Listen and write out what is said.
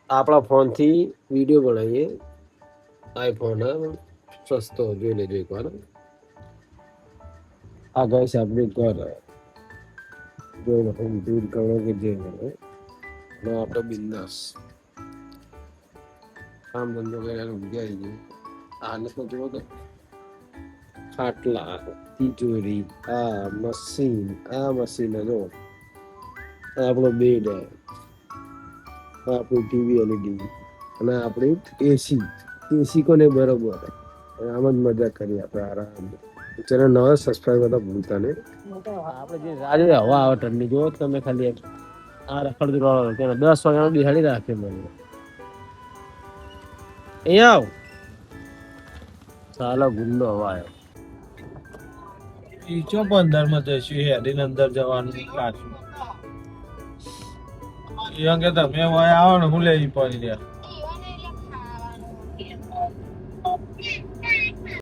આપણા ફોનથી વિડીયો બનાવીએ. આઈફોન સસ્તો જોઈ લેજો એકવાર. આ ગાઈસ આપણું ઘર જોઈ લો, દૂર કરો કે જે કરો આપણે બિંદાસ કામ ધંધો કર્યા ઊંઘી આવી ગયું. આને તો જુઓ તો ખાટલા, તિજોરી, આ મશીન જો આપણો બેડ, આપણું ટીવી એલઈડી અને આપણી એસી કોને બરોબર. આમ જ મજા કરી આપણે આરામ. ચેનલ નવા સબસ્ક્રાઈબ કરતા ભૂલતા નહીં. આપણે જે રાજે હવા આવે ઠંડી જો તમે ખાલી આ રખડતું રહો તેને 10 વાગ્યાનો બિહાડી રાખે મને. અહીંયા આવ ચાલો ગુંડો હવા આવ્યો. ઈચો 15 માં જઈશું હેડીને અંદર જવાનું પાછું. એ અંગે તમે આવો ને હું લઈ પડી રહ્યા.